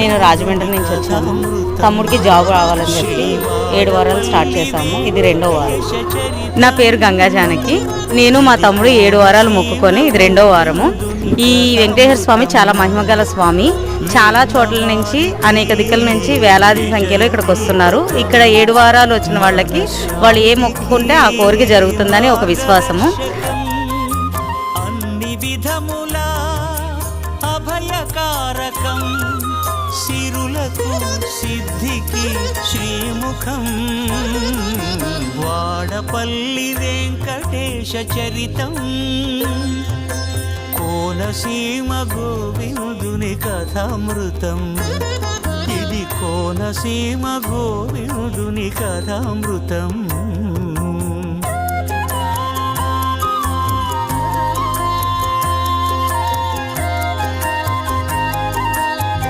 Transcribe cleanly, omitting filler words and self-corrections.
నేను రాజమండ్రి నుంచి వచ్చాను. తమ్ముడికి జాబ్ రావాలని చెప్పి 7 వారాలు స్టార్ట్ చేశాము. ఇది 2వ వారం. నా పేరు గంగా జానకి. నేను మా తమ్ముడు 7 వారాలు మొక్కుకొని ఇది 2వ వారము. ఈ వెంకటేశ్వర స్వామి చాలా మహిమగల స్వామి. చాలా చోట్ల నుంచి అనేక దిక్కుల నుంచి వేలాది సంఖ్యలో ఇక్కడికి వస్తున్నారు. ఇక్కడ 7 వారాలు వచ్చిన వాళ్ళకి వాళ్ళు ఏ మొక్కుకుంటే ఆ కోరిక జరుగుతుందని ఒక విశ్వాసము. అన్ని విధముల అభయకారకం సిరులకు సిద్ధికి శ్రీముఖం వాడపల్లి వెంకటేశ చరితం కోనసీమ గోవిందుని కథామృతం ఇది కోనసీమ గోవిందుని కథామృతం.